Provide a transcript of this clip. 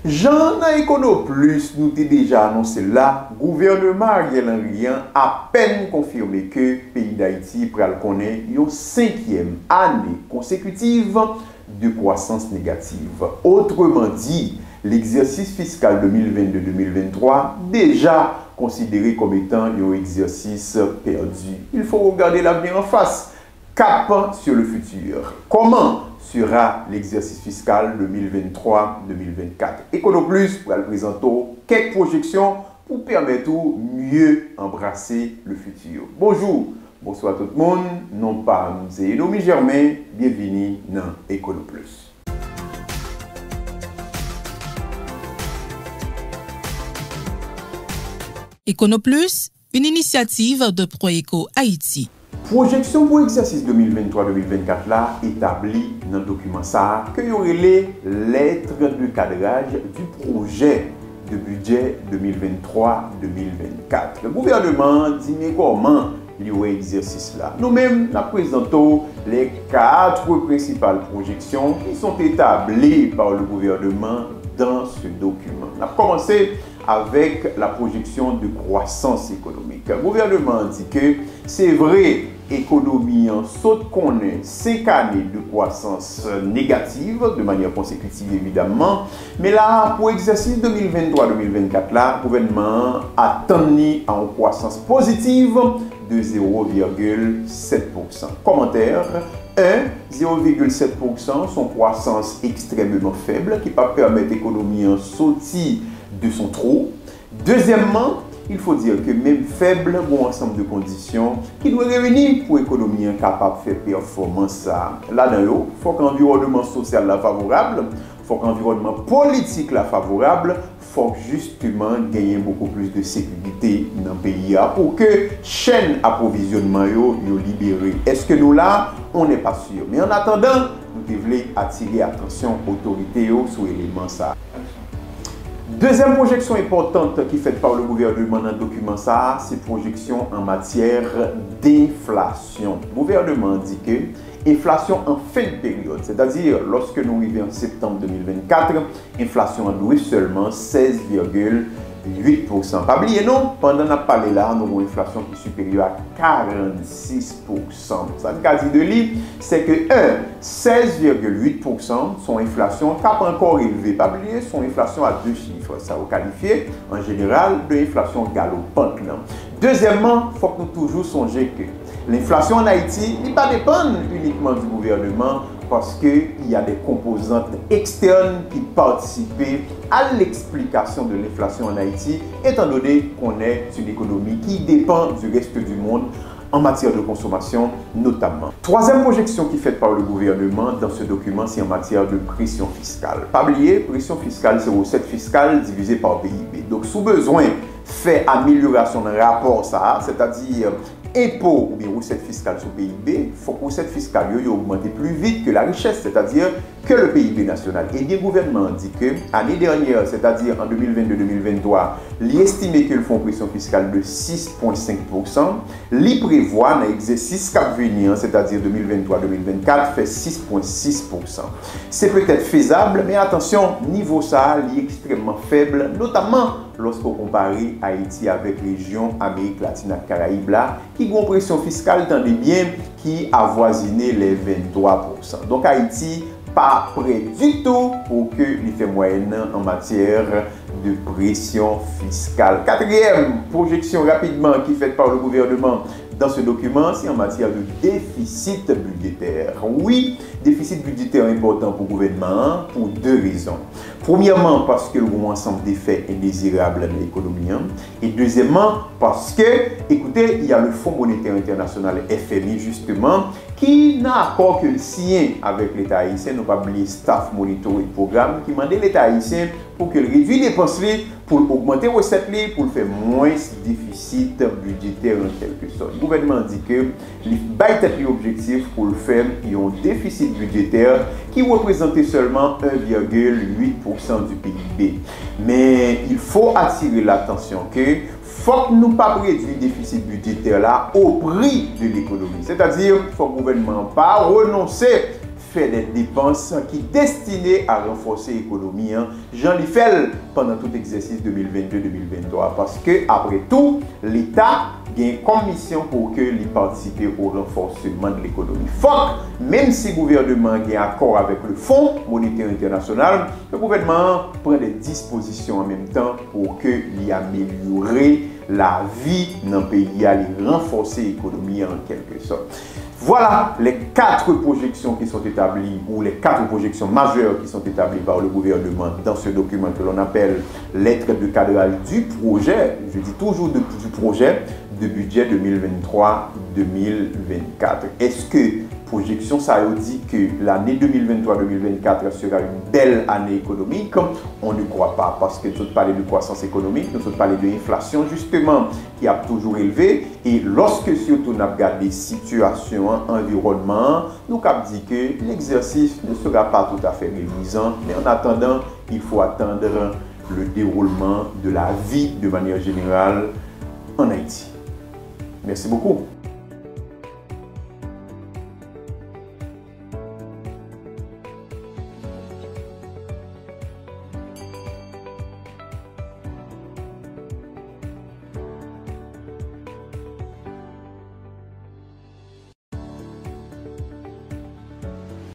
Jean Econo Plus nous a déjà annoncé là, gouvernement Ariel Henry a peine confirmé que le pays d'Haïti pral connaît une 5e année consécutive de croissance négative. Autrement dit, l'exercice fiscal 2022-2023 déjà considéré comme étant un exercice perdu. Il faut regarder l'avenir en face. Cap sur le futur. Comment sera l'exercice fiscal 2023-2024? Econo Plus pour présenter quelques projections pour permettre de mieux embrasser le futur. Bonjour, bonsoir tout le monde. Non pas c'est Nomi Germain. Bienvenue dans Econo Plus. Econo Plus, une initiative de Proeco Haïti. Projection pour l'exercice 2023-2024 là établie dans le document ça que y aurait les lettres de cadrage du projet de budget 2023-2024. Le gouvernement dit mais comment il y a exercice là. Nous-mêmes, nous présentons les 4 principales projections qui sont établies par le gouvernement dans ce document. On a commencé avec la projection de croissance économique. Le gouvernement dit que c'est vrai, l'économie en saute connaît 5 années de croissance négative, de manière consécutive évidemment, mais là, pour l'exercice 2023-2024, là, le gouvernement a tenu à une croissance positive de 0,7%. Commentaire 0,7%, son croissance extrêmement faible qui peut permettre l'économie en sortir de son trou. Deuxièmement, il faut dire que même faible, bon ensemble de conditions qui doivent réunir pour l'économie capable de faire performance là-dedans. Il faut qu'environnement social là favorable, il faut qu'environnement politique là favorable, il faut justement gagner beaucoup plus de sécurité dans le pays pour que chaîne approvisionnement yo libérée. Est-ce que nous là, on n'est pas sûr. Mais en attendant, nous devons attirer attention autorité sur l'élément ça. Deuxième projection importante qui est faite par le gouvernement dans le document, c'est projection en matière d'inflation. Le gouvernement dit que l'inflation en fin de période, c'est-à-dire lorsque nous arrivons en septembre 2024, l'inflation a doué seulement 16,8%. Pas oublier non, pendant qu'on a parlé là, nous avons une inflation qui est supérieure à 46%. Ça veut dire de lui, c'est que 16,8% son inflation n'a pas encore élevé. Pas oublier son inflation à 2 chiffres. Ça va qualifier en général de inflation galopante. Deuxièmement, il faut que nous toujours songer que l'inflation en Haïti ne pas dépendre uniquement du gouvernement parce qu'il y a des composantes externes qui participent à l'explication de l'inflation en Haïti, étant donné qu'on est une économie qui dépend du reste du monde en matière de consommation notamment. Troisième projection qui est faite par le gouvernement dans ce document, c'est en matière de pression fiscale. Pas oublier, pression fiscale, c'est recette fiscale divisée par PIB. Donc, sous besoin, fait amélioration dans le rapport, ça, c'est-à-dire impôt ou bien recette fiscale sur PIB, il faut que recette fiscale augmente plus vite que la richesse, c'est-à-dire que le PIB national. Et bien, le gouvernement dit que l'année dernière, c'est-à-dire en 2022-2023, il estime que le fonds pression fiscale de 6,5%, il prévoit dans l'exercice cap venir, c'est-à-dire 2023-2024, fait 6,6%. C'est peut-être faisable, mais attention, niveau ça, il est extrêmement faible, notamment lorsqu'on compare Haïti avec la région Amérique latine et Caraïbes là, qui ont une pression fiscale dans des biens qui avoisinent les 23%. Donc Haïti, pas prêt du tout pour que l'effet moyenne en matière de pression fiscale. Quatrième projection rapidement qui est faite par le gouvernement dans ce document, c'est en matière de déficit budgétaire. Oui, déficit budgétaire important pour le gouvernement pour 2 raisons. Premièrement, parce que le gros ensemble d'effets indésirables dans l'économie. Et deuxièmement, parce que, écoutez, il y a le Fonds monétaire international FMI justement, qui n'a accord que le sien avec l'État haïtien, nous pas oublier staff monitoring programme, qui demande l'État haïtien pour qu'il réduise les dépenses pour augmenter les recettes pour faire moins de déficit budgétaire en quelque sorte. Le gouvernement dit que il a l'objectif pour le faire, il y a un déficit budgétaire qui représentait seulement 1,8% du PIB. Mais il faut attirer l'attention que faut que nous ne pas réduire le déficit budgétaire là au prix de l'économie. C'est-à-dire qu'il faut que le gouvernement pas renoncer fait des dépenses qui destinées à renforcer l'économie, Jean Liffel, pendant tout exercice 2022-2023. Parce que, après tout, l'État gagne comme mission pour que les participer au renforcement de l'économie. Même si le gouvernement gagne accord avec le Fonds monétaire international, le gouvernement prend des dispositions en même temps pour que l'y améliorer la vie dans le pays, et renforcer l'économie en quelque sorte. Voilà les 4 projections qui sont établies, ou les 4 projections majeures qui sont établies par le gouvernement dans ce document que l'on appelle lettre de cadrage du projet, je dis toujours du projet de budget 2023-2024. Est-ce que projection ça dit que l'année 2023-2024 sera une belle année économique? On ne croit pas, parce que nous avons parlé de croissance économique, nous avons parlé de l'inflation justement qui a toujours élevé, et lorsque surtout nous avons regardé la situation, environnement, nous avons dit que l'exercice ne sera pas tout à fait réjouissant, mais en attendant, il faut attendre le déroulement de la vie de manière générale en Haïti. Merci beaucoup.